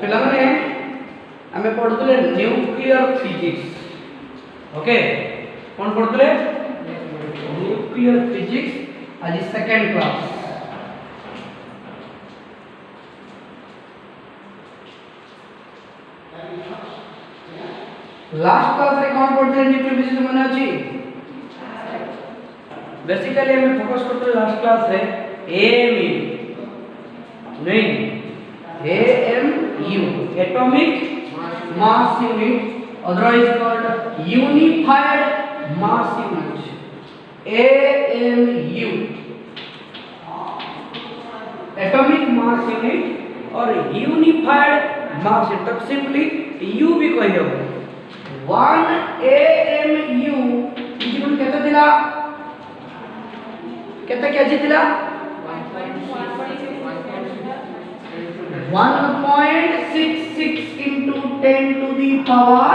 पिलाने आमे पढुतले nuclear physics okay कोन पढुतले nuclear physics आज सेकंड क्लास लास्ट क्लास रे कोन पढुतले न्यूक्लियर फिजिक्स माने अछि बेसिकली हमें फोकस करते लास्ट क्लास रे एएमयू नहीं AMU atomic mass unit otherwise called unified mass unit AMU atomic mass unit और unified mass unit तब सिंपली U भी कहि हो 1 AMU इक्वल केते दिला केते केजी दिला 1.66 into 10 to the power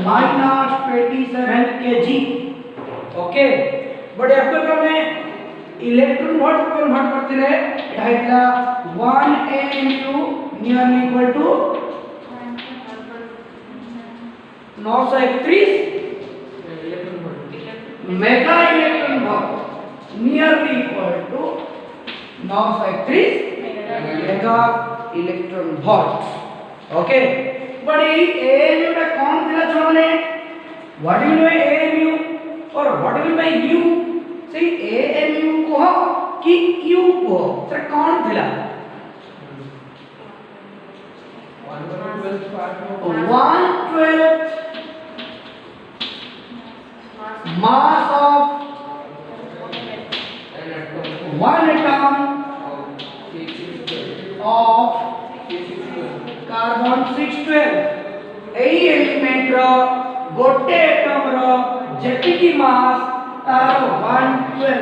minus 27 kg okay but आपको क्या में इलेक्ट्रॉन वोल्ट को कन्वर्ट करते रहे इतना 1 AMU nearly equal to 931 mega electron volt nearly equal to 931 mega electron volt okay but ये AMU का कौन दिला छोड़ने what do you know AMU और what do you by U से AMU को हो कि U को सर कौन दिला 1/12 mass of one atom of carbon 612 एई एलिमेंट रो गोटे एटम रो जेतिकी मास तार 112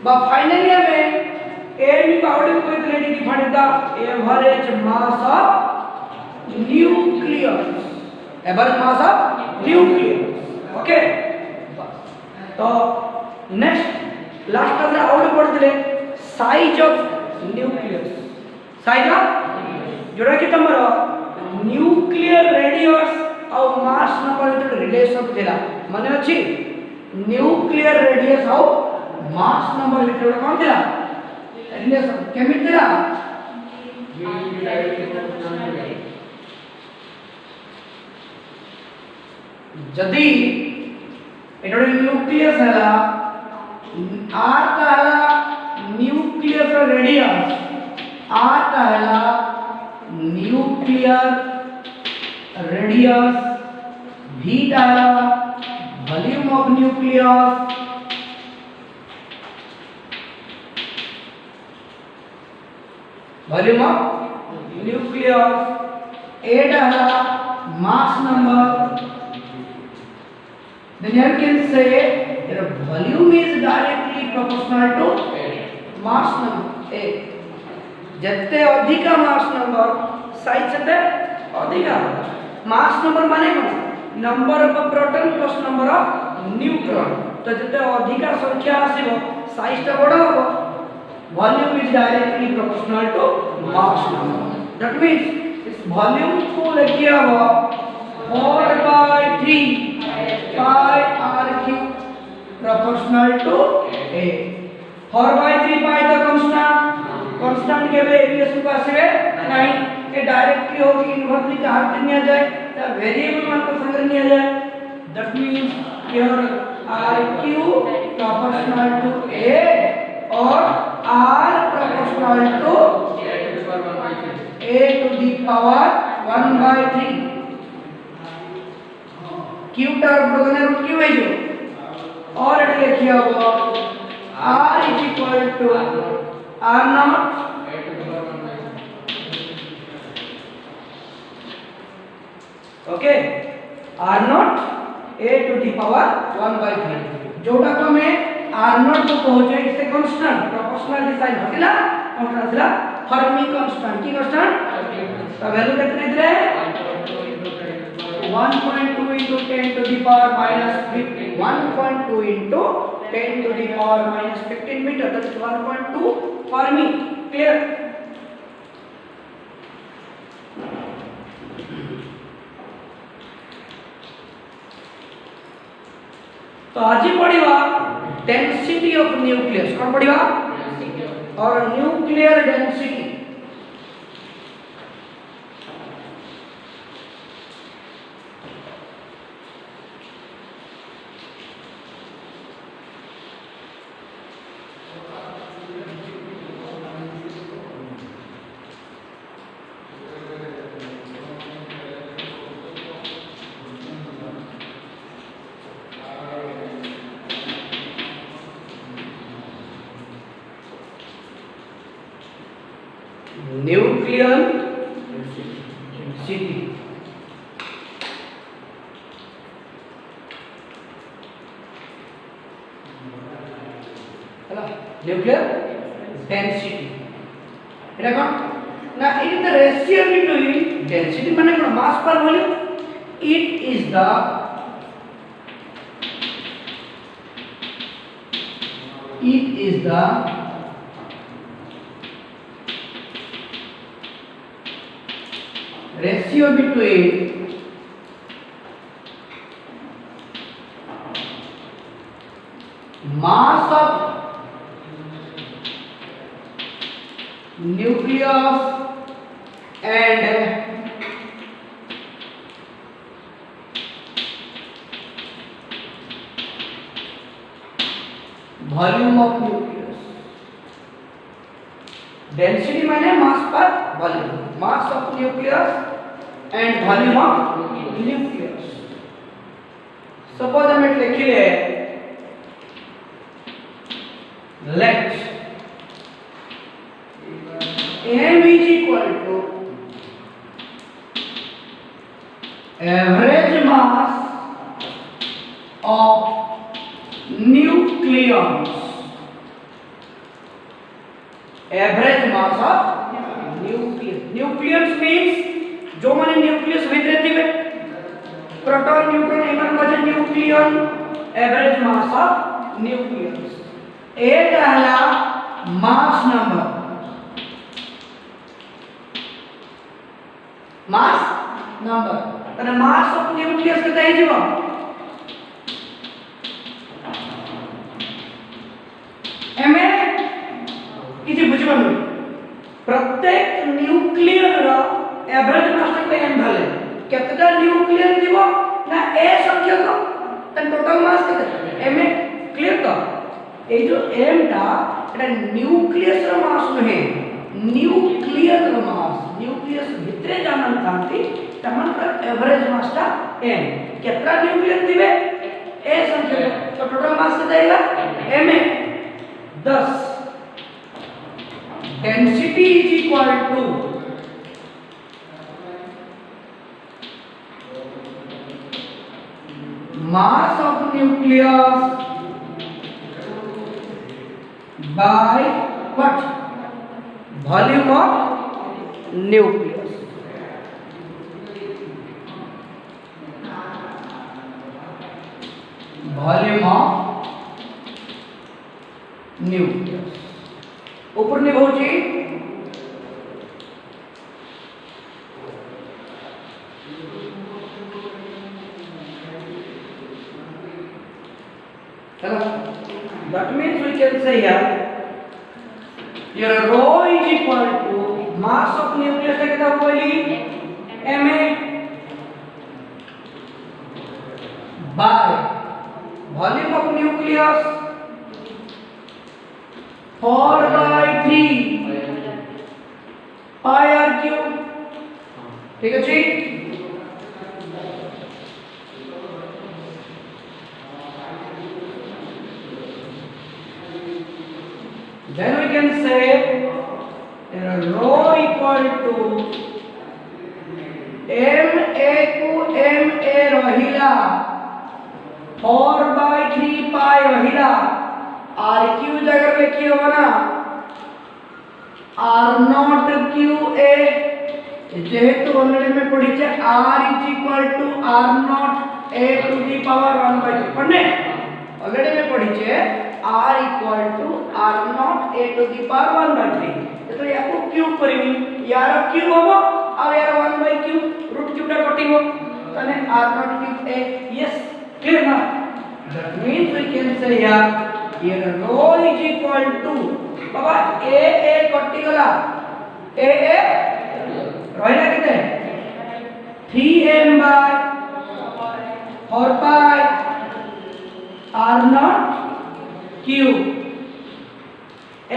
बा फाइनली हमें एमी पाउडर को इतने define the average mass of nucleus average mass of nucleus okay तो नेक्स्ट लास्ट क्लास रे आउट पढ़तले size of nucleus size of जोड़ा कि तमरो न्यूक्लियर रेडियस और मास नंबर विथ रिलेशन थिला माने अछि न्यूक्लियर रेडियस और मास नंबर विथ कोन थिला रिलेशन केमित थिला जदी एटा न्यूक्लियस हला आर कहला न्यूक्लियस रेडियस आर कहला न्यूक्लियर रेडियस v कहला volume of nucleus volume of nucleus a कहला mass number then you can say your volume is directly proportional to mass number a जत्ते अधिका mass number size सेते अधिका mass number माने कोन number of proton plus number of neutron तो जत्ते अधिका संख्या आसीबो साइज ता बड़ होबो volume is directly proportional to mass number that means इस वॉल्यूम को लिखिया हो 4/3 pi r cube proportional to a 4/3 pi the constant के वे इक्वेशन को आसे नहीं ये डायरेक्टली हो कि इनवर्सली का हाथ निया जाए या वेरिएबल मान को संग्रह निया जाए that means here r cube proportional to a और r proportional to a to the power 1/3 q टा बगने रूट q है जो और एट लिखिया हो r is equal to r naught okay r naught a to the power 1/3 जोटा को मैं r नॉट को पहुंचे इससे कांस्टेंट प्रोपोर्शनल डिजाइन होतिला कांस्टेंट थिला फर्मी कांस्टेंट की कांस्टेंट तो वैल्यू कितने दिले 1.2 into 10 to the power minus 15 1.2 into 10 to the power minus 15 meter that is 1.2 Fermi clear तो आज ही पढ़िवा डेंसिटी ऑफ न्यूक्लियस कौन पढ़िवा और nuclear density nuclear density hello nuclear density एटा कोन ना it is the ratio between density माने कोन मास पर volume it is the ratio between mass of nucleus and volume of nucleus density माने mass पर volume mass of nucleus and volume of nucleus suppose हम it लिखिले let m is equal to average mass of nucleons average mass of nucleus means जो माने nucleus में रहती है proton neutron एमन का nucleon average mass of nucleus ए कहला मास नंबर तने मास ऑफ न्यूक्लियस के दई जीव एमे किछि बुझबनु प्रत्येक न्यूक्लियर रो एवरेज मास को एम भले केतटा न्यूक्लियर दिबो ना ए संख्यक तन टोटल मास केते एम क्लियर तो ए जो एम टा एटा न्यूक्लियस रो मास नहे न्यूक्लियर रो मास न्यूक्लियस भितरे जानन थांती तमन पर एवरेज मास टा एम केतटा न्यूक्लियर दिबे ए संख्यक तो टोटल मास केते आइला M 10 density is equal to mass of nucleus by what volume of nucleus ऊपर नहीं होची that means we can say here your rho is equal to mass of nucleus कितना बोली ma by volume of nucleus 4/3 pi r cube ठीक है जी can say rho equal to ma को ma रहिला 4/3 पाई रहिला r q जगह लिखियो ना r नॉट q a जेहेतु ऑलरेडी में पढ़ी छे r is equal to r naught a to the power 1/2 पढ़ने ऑलरेडी में पढ़ी छे r equal to r naught a to the power 1/3 तो याको क्यूब करबी यार क्यूब होबो आ यार 1/q रूट क्यूब टा कटिबो तने r nought cube a yes clear ना that means we can say here rho is equal to बाबा a कटि गला a रहला किते 3m by 4 pi r naught cube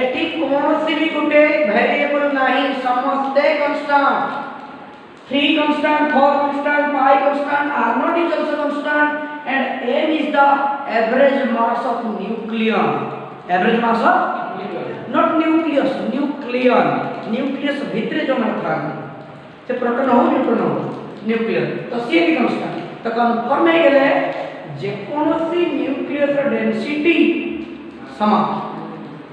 एठी कोनोसी भी गुटे वेरिएबल नाही समस्ते constant 3 constant 4 constant pi constant r naught is also constant and m is the average mass of nucleon average mass of not nucleus nucleus भितरे जो मन था से प्रोटॉन हो न्यूट्रॉन हो न्यूक्लियस तो सी भी कांस्टेंट तो कंफर्म है गेले जे कोनोसी न्यूक्लियस रो डेंसिटी समान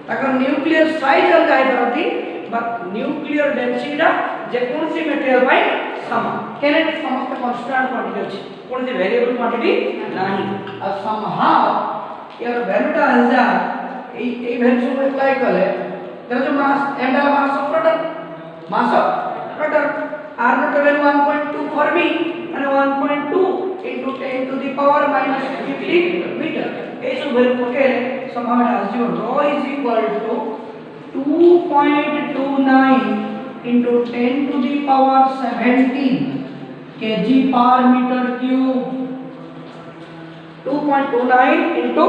ताकि न्यूक्लियर साइज अलग है परती बट न्यूक्लियर डेंसिटी जे कोनोसी मटेरियल बाय समान केने समस्त कांस्टेंट क्वांटिटी अछि कोनोसी वेरिएबल क्वांटिटी नाही और समहाउ यार वैल्यूटा हजा ए वैल्यू को अप्लाई करे तेरा जो मास m का mass of proton r not value 1.2 for me and 1.2 into 10 to the power minus 50 meter ऐसे वैल्यू पके somehow it has your rho is equal to 2.29 into 10 to the power 17 kg per meter cube 2.29 into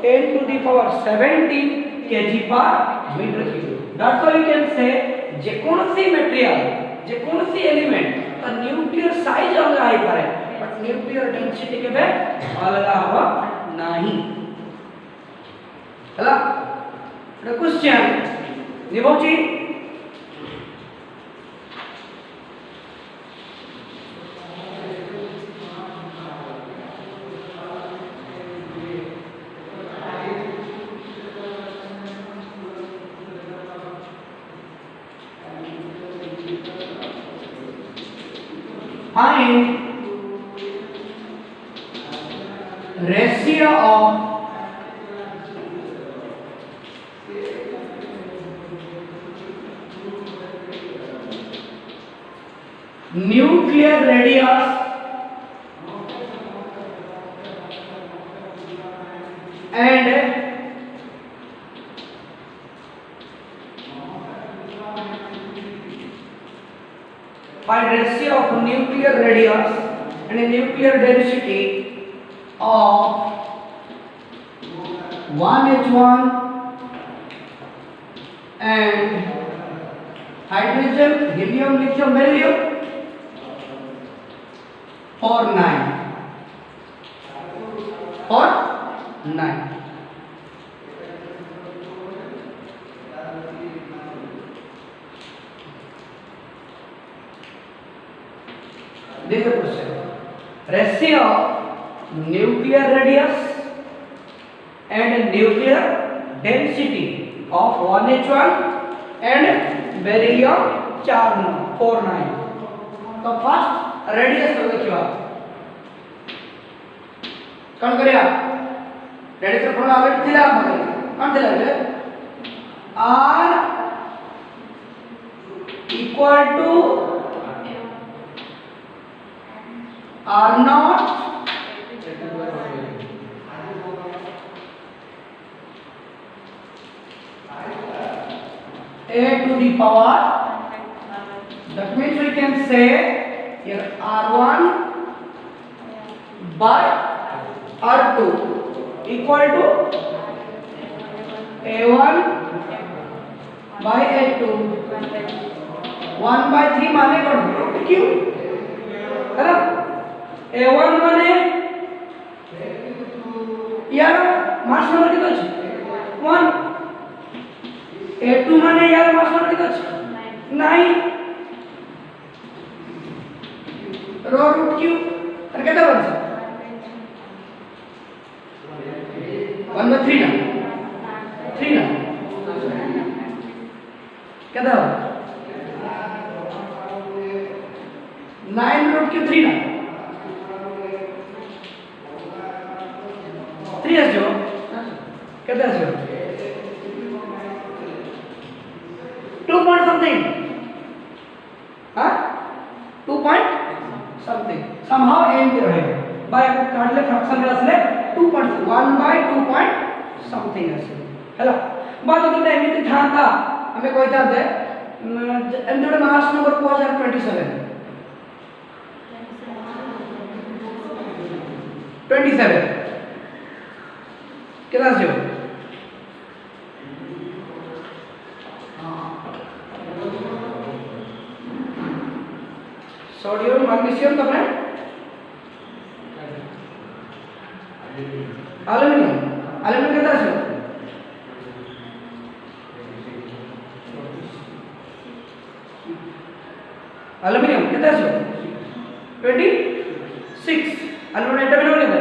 10 to the power 17 kg per meter cube that's why you can say जे कोनोसी material जे कोनोसी element का nuclear size अलग आइ पारे but nuclear density के बे अलग हवा नाही हला द क्वेश्चन निभौची find ratio of nuclear radius and find ratio of nuclear radius and nuclear density of 1H1 and hydrogen, helium, lithium, beryllium for 9 for 9. This is the question. Ratio of nuclear radius and nuclear density of 1H1 and beryllium 4 9. तो first radius लिखियो कौन करिया radius formula already थिला हमरे कौन थिला रे r equal to r naught a to the power that means we can say here r1 by r2 equal to a1 by a2 1 by 3 माने कौन क्यों है ना a1 माने यार मास नंबर कितना है 1 A2 माने यार मास मान कितना আছে 9 रो रूट क्यू আর কেটা বলছে 1/3 না 3 না কেটা 9 रूट क्यू 3 না 3 আসছে কেটা আসছে 2 point something हाँ 2 point something somehow n के रहेगा by काटले फ्रैक्शन में असले 2.1/2 point something ऐसे हेलो बात तो टाइम में था हमें कोई था दे एंड मास नंबर 27 कितना से सोडियम मैग्नीशियम तो अपने एल्यूमिनियम कितना से 26 एल्यूमिनियम एटम नंबर कितना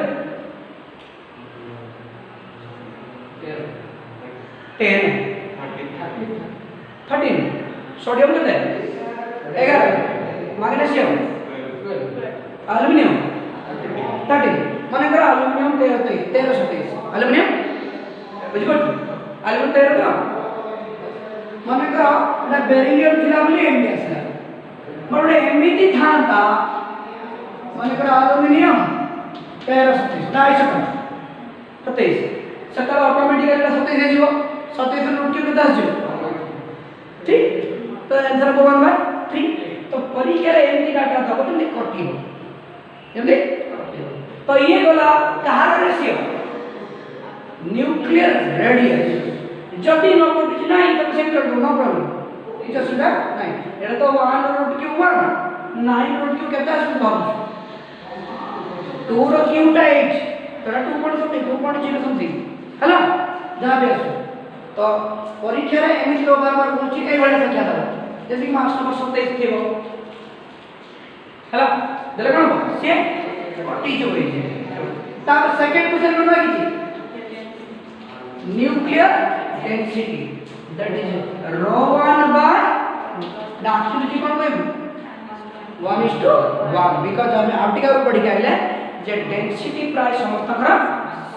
13 सोडियम कितना है 11 मैग्नीशियम एल्यूमिनियम 13 माने करा एल्यूमिनियम 13 एल्यूमिनियम बुझिपड़ एल्यूमिनियम 13 का माने करा ना बेरिलियम थिला बोली एमडी आसला मोरे एमडी थांता माने करा एल्यूमिनियम 13 27 सकाळ ऑटोमेटिकली 27 हे जीव 27 रूट क्यू कितना जीव ठीक तो आंसर को 1/3 तो परीक्षा एमडी काटा था बोले कटी हो एमडी तो ये बोला कहार रेशियो न्यूक्लियर रेडियस जदी नो कटी नहीं तो सेंटर नो प्रॉब्लम इज सुधा नहीं एटा तो 1 रूट क्यू 1 9 रूट क्यू केता सुधा 2 रो क्यू 8 तोरा 2.0 समथिंग हैला जहां भी आसो तो परीक्षा रे एमडी तो बार पूछी कई बड़े संख्या था जैसे कि मार्क्स नंबर 27 थे वो हैला देले कोन से 40 जो होई तब सेकंड क्वेश्चन में आ गई nuclear density that is ρ1/, actually जी कोन कोई 1:1 बिकॉज़ हमें आर्टिकल पढ़ी गइले जे डेंसिटी प्राय समस्तकर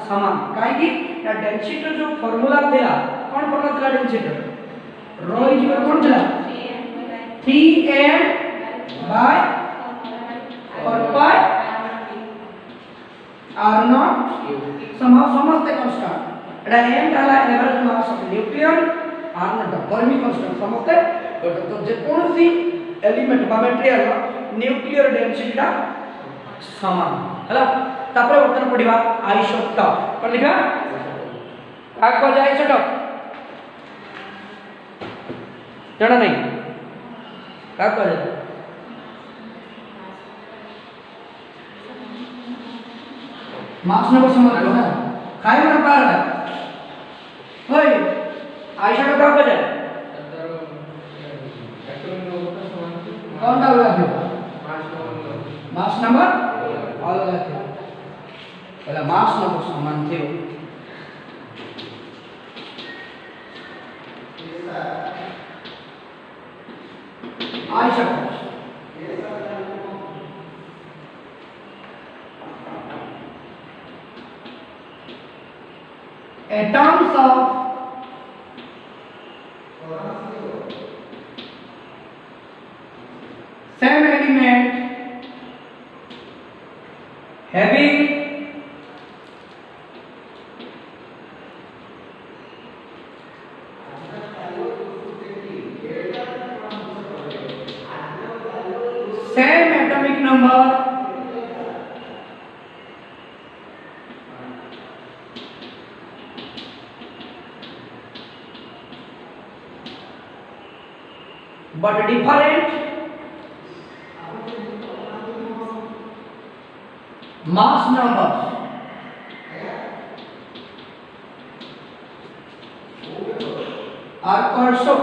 समान काहे कि या डेंसिटी जो फार्मूला थिला कोन फार्मूला थिला डेंसिटी ρ इज इक्वल कोन थिला 3m by 4 pi r0 समस्ते कांस्टेंट एटा m डाला average mass of nuclear r0 Fermi constant समस्ते तो जे कोनसी एलिमेंट बा मटेरियल न्यूक्लियर डेंसिटी टा समान हला तापर वर्तन पढिबा आइसोटॉप कोन लिखा काक को जाय आइसोटॉप जाना नहीं काक को जाय मार्क्स नंबर समझ लो ना खाई में पार है होय आइसोटॉप का हो जाए कौन सा होगा फिर मार्क्स नंबर अलग है पहला मार्क्स नंबर समान थे isotope atoms of same element having same atomic number but different mass numbers are called so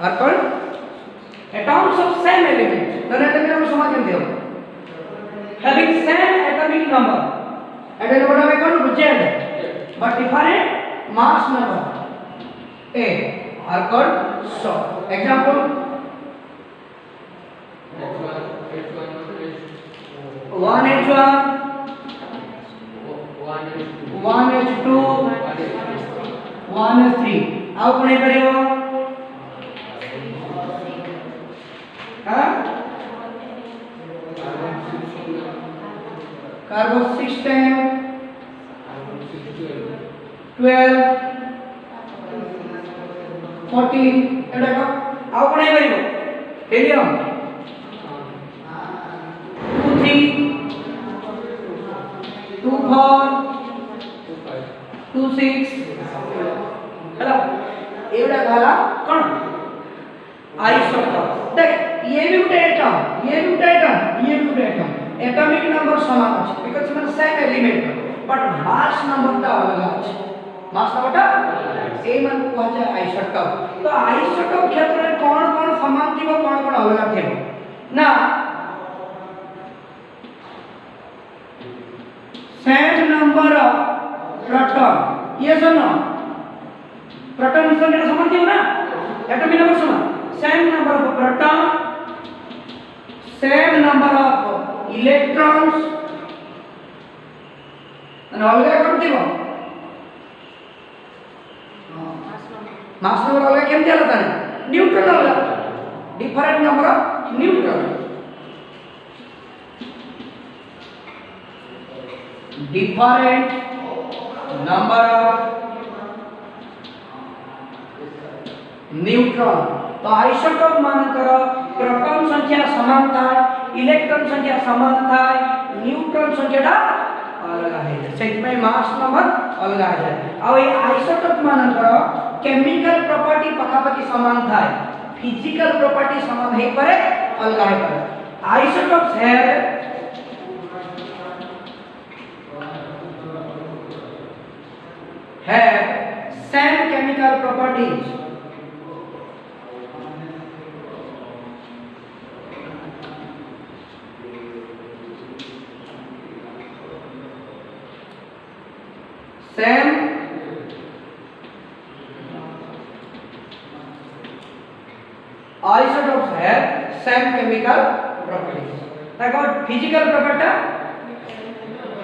are called atoms of same element. Then atomic number समान केम देव having same atomic number. Atomic number हमें कौन बुझेगा but different mass number a are called so. Example one H1 one H2 one H3 आओ कौन करेगा हाँ carbon 6 10 12 14 एटा का आओ कौन करेगा हेलियम 2 3 2 4 2 6 हेलो एवडा गाला कोण आइसोटोप देख ये भी उठे एटम ये भी उठे एटम ये भी उठे एटम एटॉमिक नंबर समान আছে बिकॉज़ মানে सेम एलिमेंट बट मास नंबरটা আলাদা আছে मास नंबरটা এই মান কোয়া যায় আইসোটোপ তো আইসোটোপ ক্ষেত্রে কোন কোন সমান থিব কোন কোন আলাদা থিব না सेम नंबर ऑफ प्रोटॉन ये सुनो प्रोटॉन संख्या समान थी ना एटॉमिक नंबर समान same number of proton same number of electrons અને અલગ કોણ થીવો मास नंबर अलग केम दिया था न्यूट्रॉन अलग different number of neutron different number of neutron तो आइसोटोप मानकर प्रोटॉन संख्या समान थाय इलेक्ट्रॉन संख्या समान थाय न्यूट्रॉन संख्याटा अलग है सेट में मास नंबर अलग है आ ए आइसोटोप मानकर केमिकल प्रॉपर्टी पखापाखी समान थाय फिजिकल प्रॉपर्टी समान है परे अलग है आइसोटोप्स है have same chemical properties same isotopes have same chemical properties ताको physical property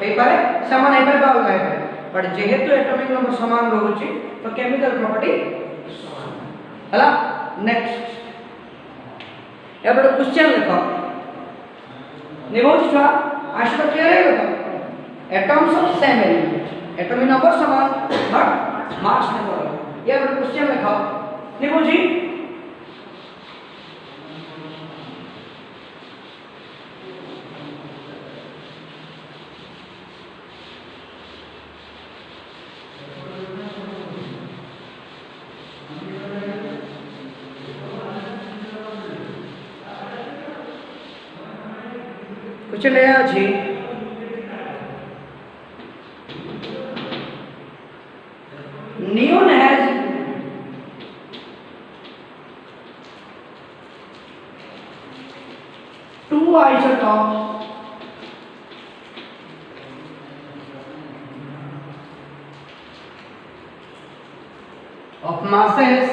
है पारे समान है पारे बाल है बट जेहेतु एटॉमिक नंबर समान रहउची तो केमिकल प्रॉपर्टी हला नेक्स्ट एबड क्वेश्चन लिखो निबोध छुआ आशा क्लियर है तो atoms of same element atomic number समान बट मास नंबर ये एबड क्वेश्चन लिखो निबोधी चले जी neon has two isotopes of masses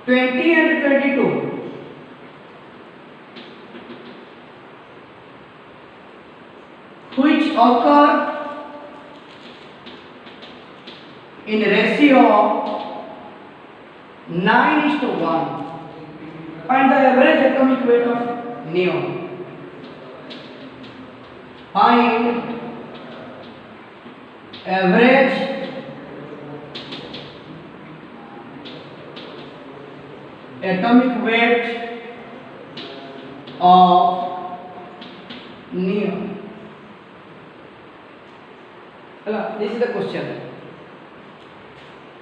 20 and 22 which occur in ratio of 9:1. Find the average atomic weight of neon. Find average atomic weight of neon. Hello, this is the question.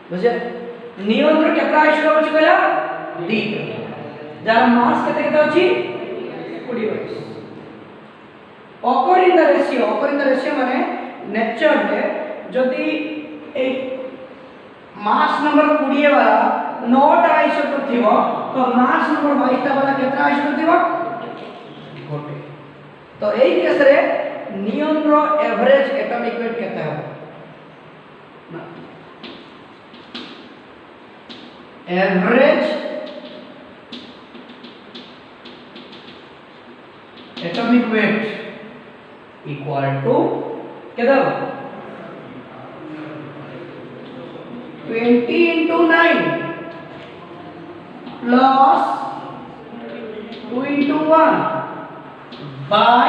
बुझे neon रो केतरा isotope अछि कहला 2 jar मास केते केते अछि 22 occur in the ratio माने nature में जदि ए mass number 20 वाला 9 टा आइसोटोप थिबो तो मास नंबर 22 टा वाला केतना आइसोटोप थिबो गोटे तो एई केस रे नियन रो एवरेज एटॉमिक वेट केते हो average atomic weight equal to केदा 20 into 9 plus 2 into 1 by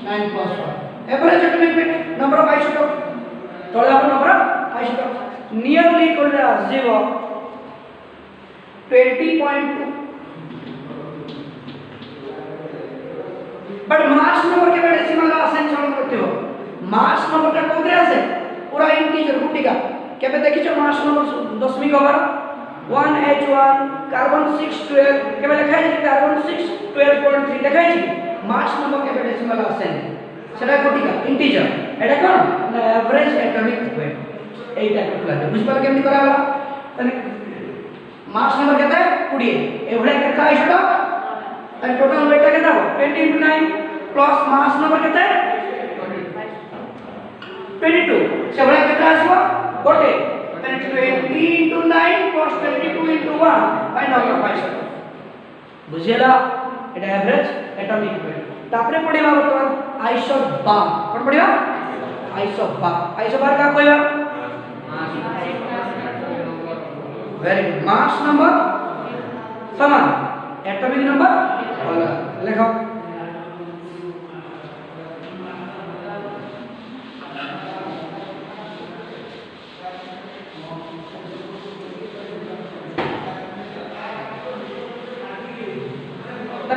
9 plus 1 average atomic weight number of isotope total number of isotope nearly equal to 0 20.2 but mass number के decimal assign solve करते हो mass number का कोदरे आसे पूरा integer गुट्टी का केबे देखिছো मास नंबर दशमिक ओवर 1H1 कार्बन 612 केबे लिखाइ छै कार्बन 612.3 लिखाइ छै मास नंबर केबे डेसिमल आसे सेटा कोटिका इंटीजर एटा कोन ना एवरेज एटॉमिक वेट एटा कोटला बुझ पर केमनी कराला तने मास नंबर केते 20 एवढे केता आइसोटोप तने टोटल वेट केता 20 into 9 प्लस मास नंबर केते 22 सेवढे केता आसबो गोटे 20 into 9 plus 22 into 1 find out of isotope बुझेला एटा एवरेज एटॉमिक वेट तापरे पडिबा बर्तमान आइसोबार कोन पडिबा आइसोबार का कहबा वेरी गुड मास नंबर समान एटॉमिक नंबर अलग लिखो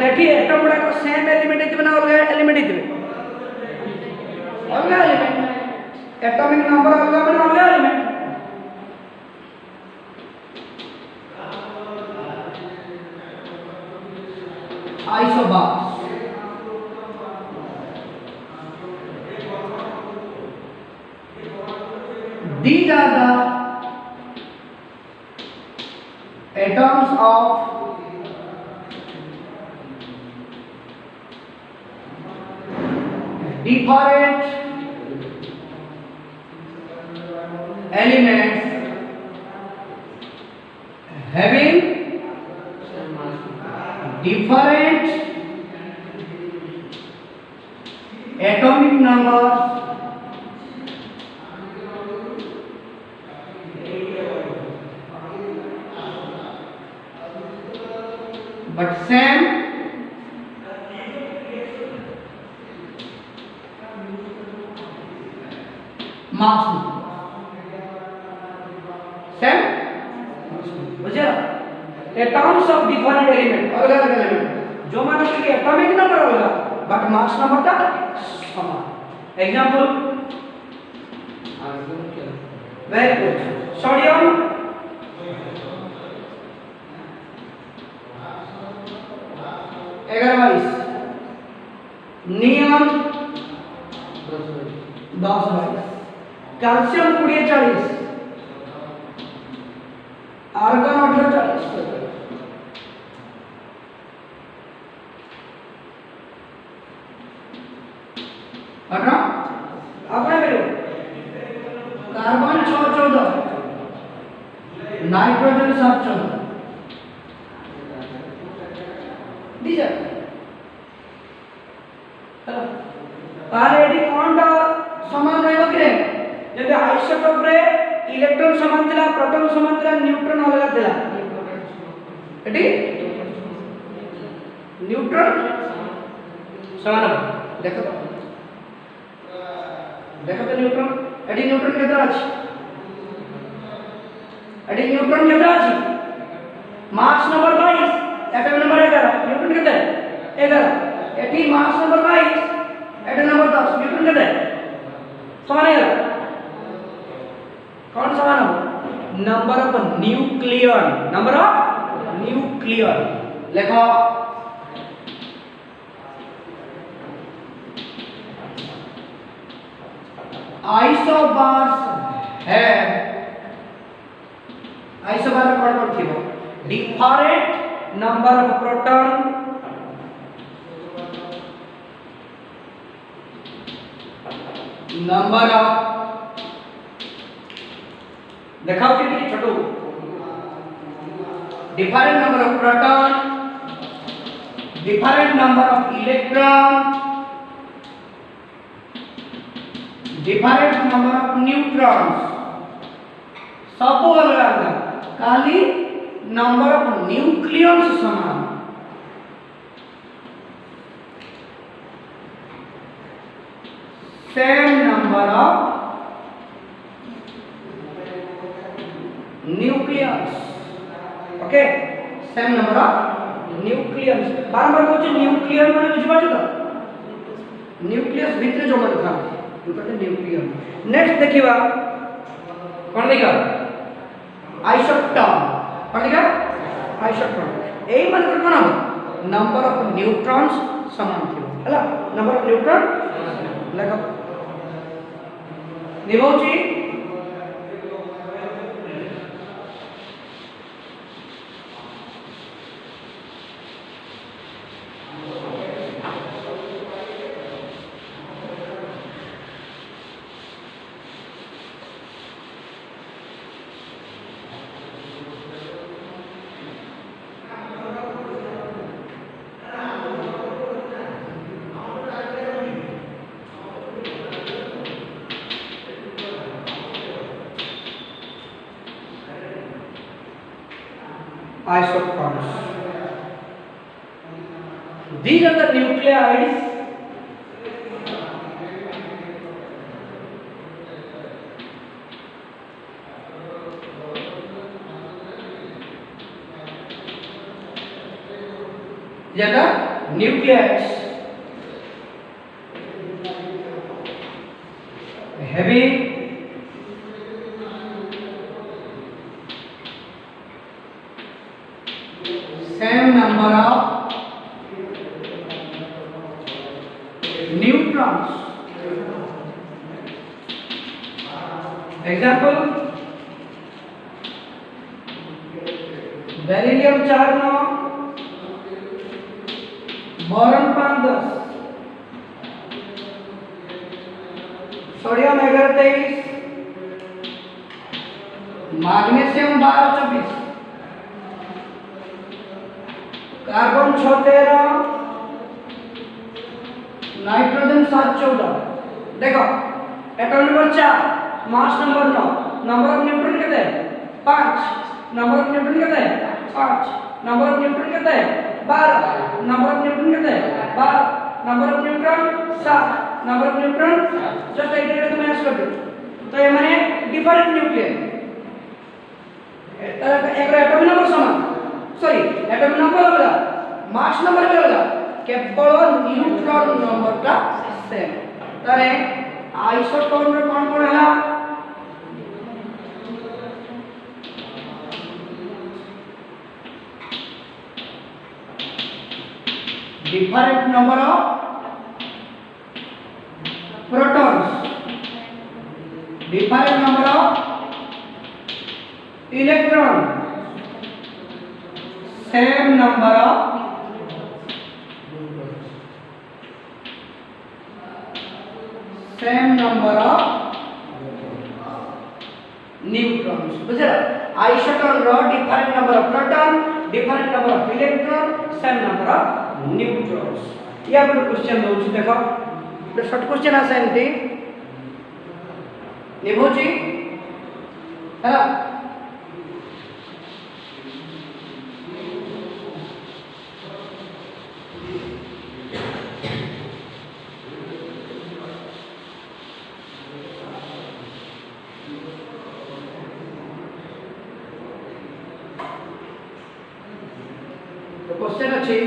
एठी एटम गुडा को सेम एलिमेंट इतबे ना अलग एलिमेंट इतबे अलग एलिमेंट एटॉमिक नंबर अलग बना अलग element isobars these are the atoms of different elements having different atomic numbers but same mass same बुझे atoms of different element अलग अलग एलिमेंट जो मानो कि एटॉमिक नंबर होगा बट मास नंबर का समान एग्जांपल वेरी गुड सोडियम 11 नियम 10 कैल्शियम 20 आर्गन 18 हटा अपने बेरो कार्बन 14 नाइट्रोजन 14 दीजा तारे एडी कोनटा समान रहबो कि जदि आइसोटोप रे इलेक्ट्रॉन समान थिला प्रोटॉन समान थिला न्यूट्रॉन अलग थिला एडी न्यूट्रॉन समान देखो देखो तो न्यूट्रॉन एडी न्यूट्रॉन केतना अछि एडी न्यूट्रॉन केतना अछि mass number 22 atom number 11 neutron केतना 11 eighty mass number 22 atom number 10 neutron केतना समान है कौन समान हो नंबर ऑफ न्यूक्लियन लिखो आइसोबार्स है आइसोबार कौन थी different number of proton number of देखाओ कि छोटू different number of proton, different number of electron, different number of neutrons, सब अलग अलग खाली नंबर ऑफ न्यूक्लियस समान same number of nucleus okay same number of nucleus बारंबार कहूँ न्यूक्लियर मैंने बुझिपार तो न्यूक्लियस भितर जो मन था न्यूक्लियर नेक्स्ट देखिबा कौन देखा आइसोटॉन कौन देखा आइसोटॉन एई मन कोन हम नंबर ऑफ न्यूट्रॉन्स समान थिबो हला नंबर ऑफ न्यूट्रॉन लेखा निभौची isotons. These are the nucleides having same number of neutrons. Example, beryllium 4 9 boron 5 10 sodium 11 23 magnesium 12 24 carbon 6 13 nitrogen 7 14 देखो atom number 4 mass number 9 number of neutron कितने हैं 5 नंबर ऑफ न्यूट्रॉन कितने हैं 5 number of neutron कितने हैं 12 number of neutron कितने हैं 12 number of neutron 7 number of neutron just edit तो मैच कर दो तो ये माने डिफरेंट न्यूक्लियर एक एटॉमिक नंबर समान सॉरी एटॉमिक नंबर अलग मास नंबर भी अलग केवल न्यूट्रॉन नंबर का सेम तारे आइसोटोन रे कौन कौन है different number of protons different number of electron same number of neutrons बुझे आइसोटोन रो different number of proton different number of electron same number of neutrons या पर क्वेश्चन दो देखो तो शॉर्ट क्वेश्चन आसे एंटी निभोची है ना क्वेश्चन अच्छी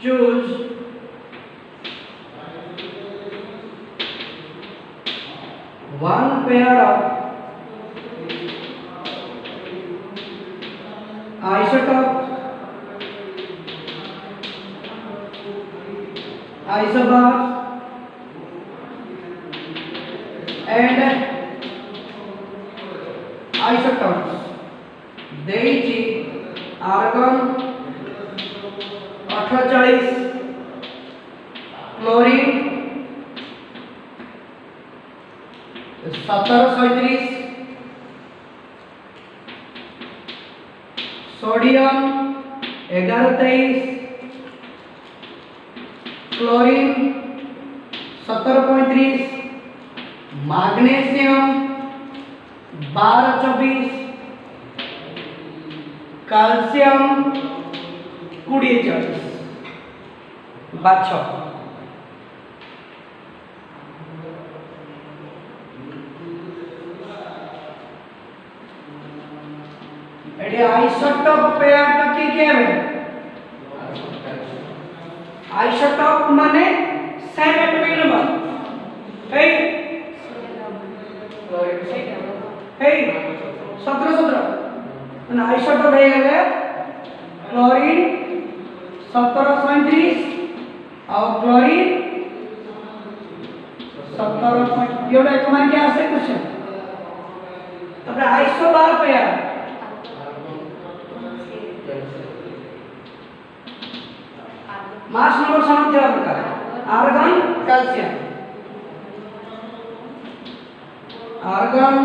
choose one pair of isotopes isobars and isotopes ଦେଇଛି argon 48, chlorine 1737, sodium 1123, chlorine 1735, magnesium 1224, calcium 2040 बाछ एडी आइसोटोप पेयर टकी के है आइसोटोप माने सेम एटॉमिक नंबर हे हे 17 અને આઇસોટોપ હે ગલે ક્લોરીન 1737 और क्लोरीन 17 योडा तुम्हारे क्या आसे क्वेश्चन तबरे आइसोबार पेयर मास नंबर समान देवा प्रकार argon calcium argon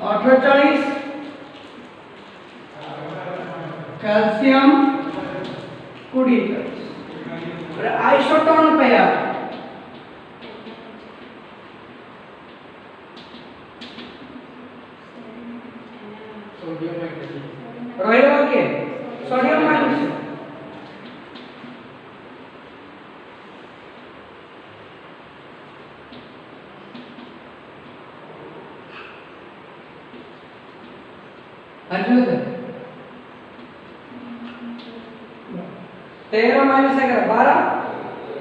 48 calcium 20 isotone pair रोहिला के सोडियम माइनस अर्जुन 13 माइनस 11 12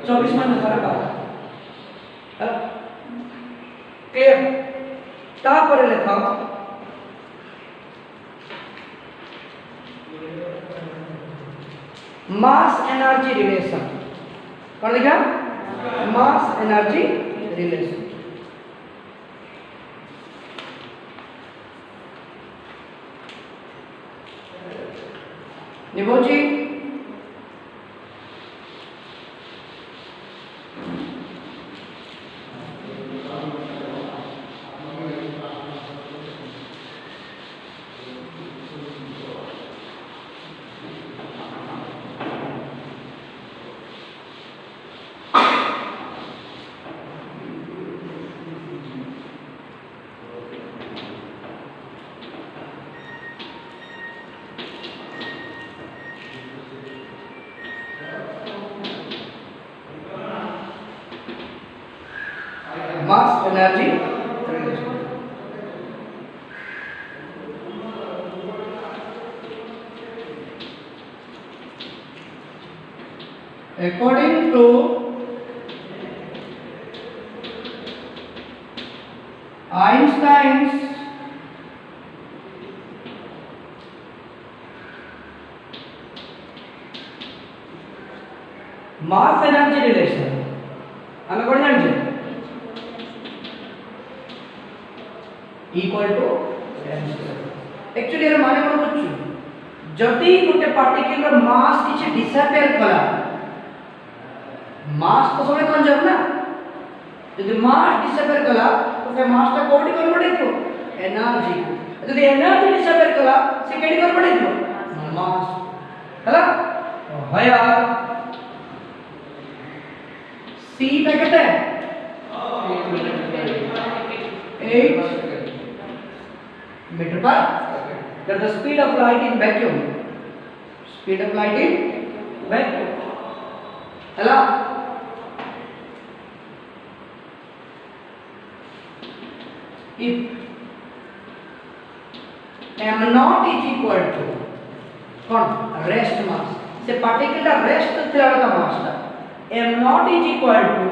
24 माइनस 12 क्लियर तापर लिखा मास एनर्जी रिलेशन कौन लिखा मास एनर्जी रिलेशन निभोजी mass energy relation according to Einstein's mass energy relation ଆମେ କୋଣ ଜାଣିଛେ equal to एक्चुअली यार माने कोन बुझछु जति गोटे पार्टिकल मास किछ डिसअपियर कला मास तो समय कंजर्व ना यदि मास डिसअपियर कला तो से मास ता कोडी कन्वर्ट हेतो एनर्जी यदि एनर्जी डिसअपियर कला से केडी कन्वर्ट हेतो मास हला हया c ता केते 8 meter per that the speed of light in vacuum hello if m naught is equal to कौन rest mass से particular rest थ्योरी का mass था m naught is equal to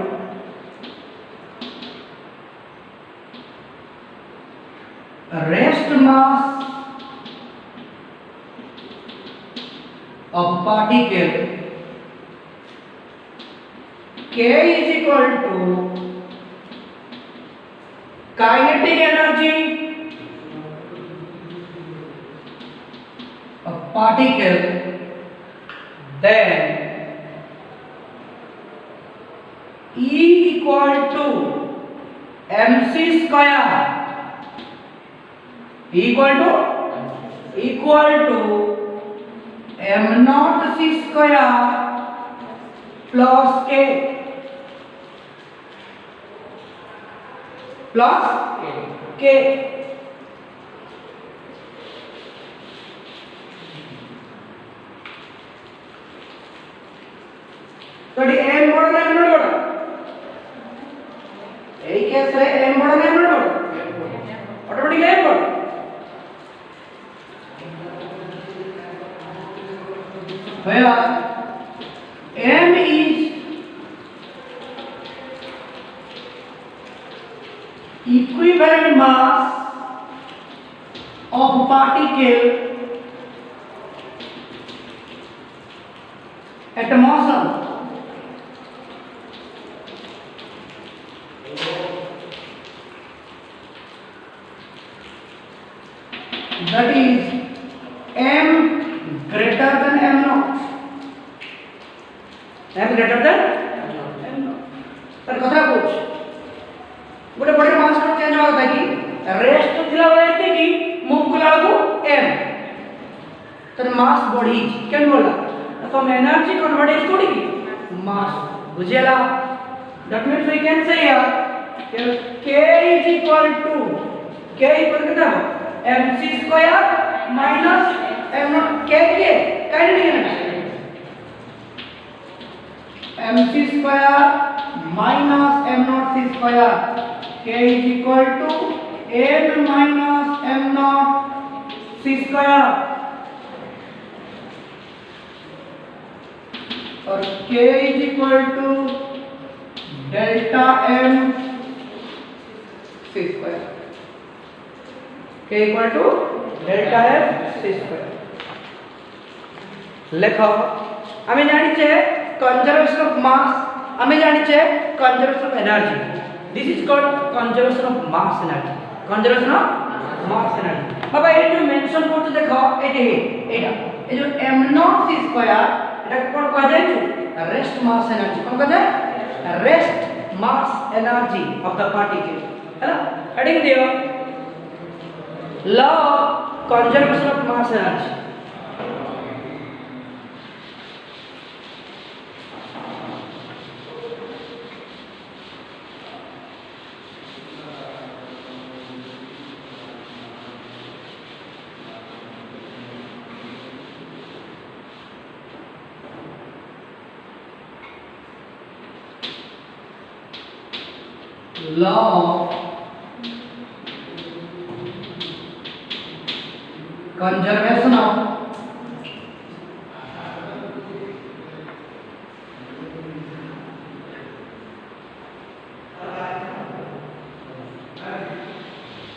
rest mass of particle K is equal to kinetic energy of particle, then E equal to mc square equal to m naught c square plus k plus k. तो ये m बड़ा ना m not बड़ा, यही case है m बड़ा ना m not बड़ा, ऑटोमेटिकली m बड़ा. Where m is equivalent mass of particle at motion. That is m greater than m naught. m greater than m naught. तर कथा पूछ गोटे बड़े मास को चेंज होता कि रेस्ट थिला बळे एते कि मूव कला को m तर मास बॉडी केन बोला तो एनर्जी कन्वर्ट इज कोडी मास बुझेला. That means we can say here k is equal to कितना mc square minus m naught k के kinetic energy mc square minus m naught c square k is equal to m minus m naught c square और k is equal to delta m c square. k equal to delta m c square. लिखो हमें जानी चाहिए conservation of mass, हमें जानी चाहिए conservation of energy. This is called conservation of mass energy. Conservation of mass energy. बाबा ये जो mention करते देखो ये जो m naught c square এটা কোন কয় যায় rest mass energy কোন কয় যায় rest mass energy of the particle है ना. हेडिंग दियो law of conservation of mass energy. Law of conservation of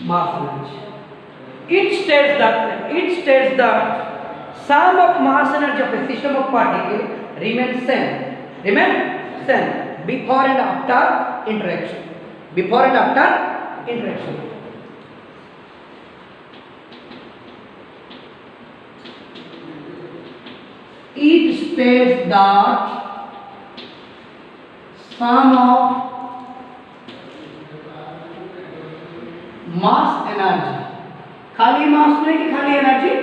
mass energy. It states that sum of mass energy of a system of particle remains same before and after interaction. It states that sum of mass energy, खाली mass नहीं कि खाली energy,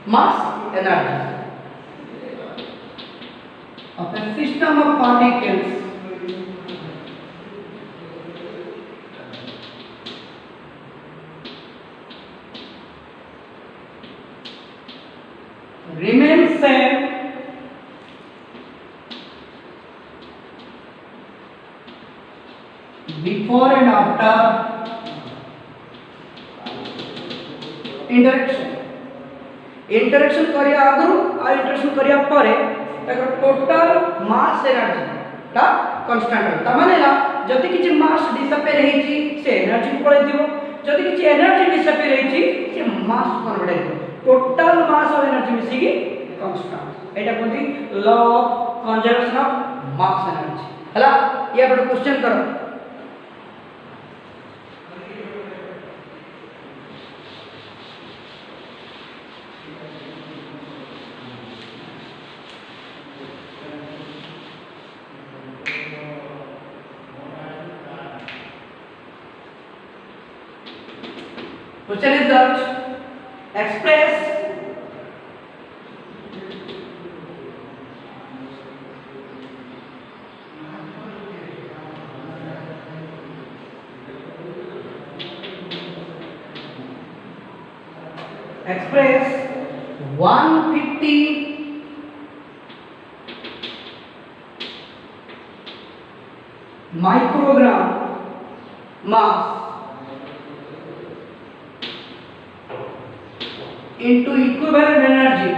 mass energy of a system of particles remains same before and after interaction करिया आगु आ interaction करिया परे तकर total mass energy ता कांस्टेंट ता मानेला जति किछि मास डिसअपियर हेछि से एनर्जी पळे दिबो जति किछि एनर्जी डिसअपियर हेछि से मास कन्वर्ट हेछि टोटल मास ऑफ एनर्जी मिसिकी कांस्टेंट एटा कोंती law of conservation of mass energy हला ये बड़ क्वेश्चन करो Question is that express express 150 microgram mass into equivalent energy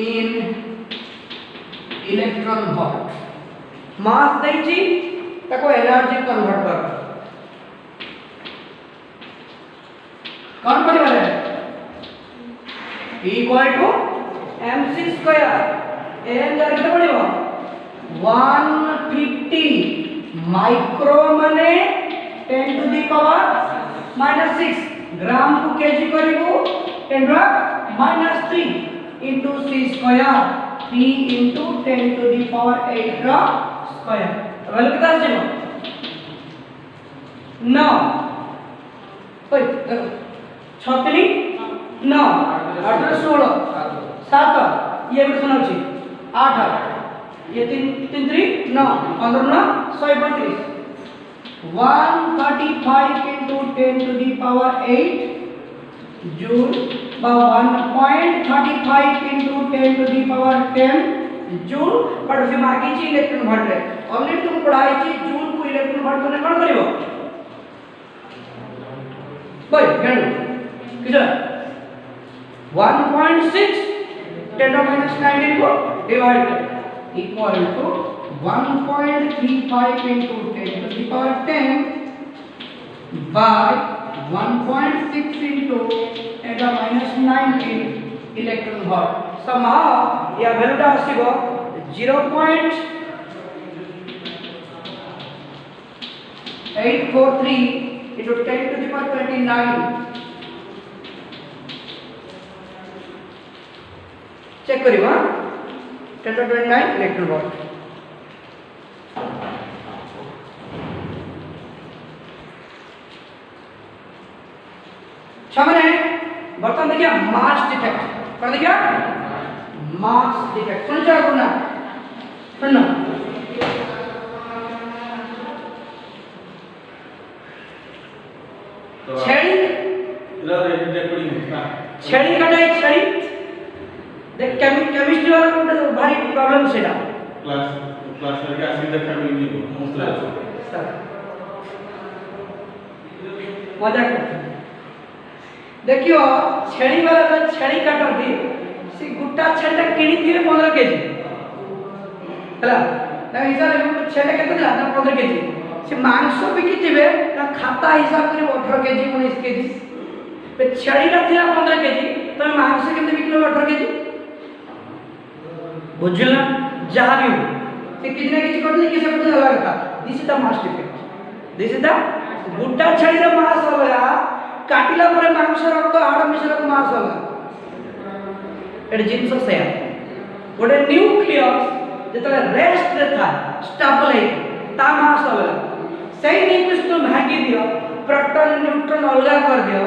in electron volt mass देछि ताको एनर्जी कन्वर्ट कर कौन पड़े वाले equal to mc square n जार कितना पड़ेगा 150 माइक्रो माने 10 टू द पावर -6 ग्राम को केजी करिवो 10 रा -3 into c square 3 into 10 to the power 8 रा स्क्वायर वैल्यू कितना आछे 9 ओय देखो 6 3 9 8 16 7 ये भी सुना छी 8 ये 3 3 3 9 15 9 135 135 into 10 to the power 8 joule by 1.35 into 10 to the power 10 joule but से मागी छी इलेक्ट्रॉन वोल्ट रे हमने तुम पढ़ाई छी जूल को इलेक्ट्रॉन वोल्ट कोने कोन करिवो भाई गणो किछ 1.6 10 minus 19 को divide equal to 1.35 into 10 to the power 10 by 1.6 into 10 minus 19 electron volt somehow या वैल्यू टा आसीबो 0.843 into 10 to the power 29 check करियो 10 to 29 इलेक्ट्रॉन वोल्ट छमने बर्तन देखिए मास डिफेक्ट कर देखिए मास डिफेक्ट सुन जा गुना सुन छेड़ी इला रेकॉर्डिंग छेड़ी कटाई छेड़ी देख केमिस्ट्री वाला को भारी प्रॉब्लम सेटा क्लास करके आसी देखा मिली मुस्ला सर मजाक देखियो छेड़ी वाला तो छेड़ी काटती से गुट्टा छेड़ा किणी थी 15 केजी हला ना हिसाब रे छेड़ा केते दिला ना 15 केजी से मांस बिकी थिबे ना खाता हिसाब करे 18 केजी 19 केजी पे छेड़ी रा थिला 15 केजी तो मांस केते बिकलो 18 केजी बुझला जहां भी से किसी ना किसी करते किसी को अलग था this is the mass defect this is the Gutta छेड़ी रा मास होला काटिला परे मांस रक्त हाड़ मिश्रण को मास होला एड जिंस से गोटे न्यूक्लियस जेतले रेस्ट रे था स्टेबल है ता मास होला सही न्यूक्लियस को भागी दियो प्रोटॉन न्यूट्रॉन अलग कर दियो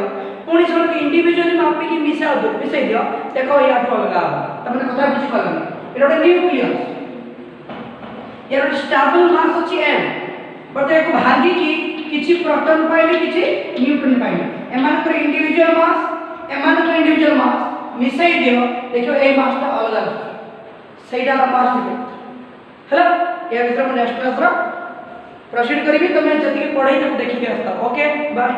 पुणी सब इंडिविजुअली मापी की मिसा दो मिसै दियो देखो या तो अलग तमने कथा बुझी पालन एटा न्यूक्लियस यार स्टेबल मास अछि एन बट एको भागी की किछि प्रोटॉन पाइले किछि न्यूट्रॉन पाइले एमान को इंडिविजुअल मास मिसै दियो देखो ए मासटा अलग सेटा मास डिफेक्ट हेलो या विषय में नेक्स्ट क्लास रो प्रोसीड करिबी तमे जति के पढ़ाई तक देखि के आस्ता ओके बाय।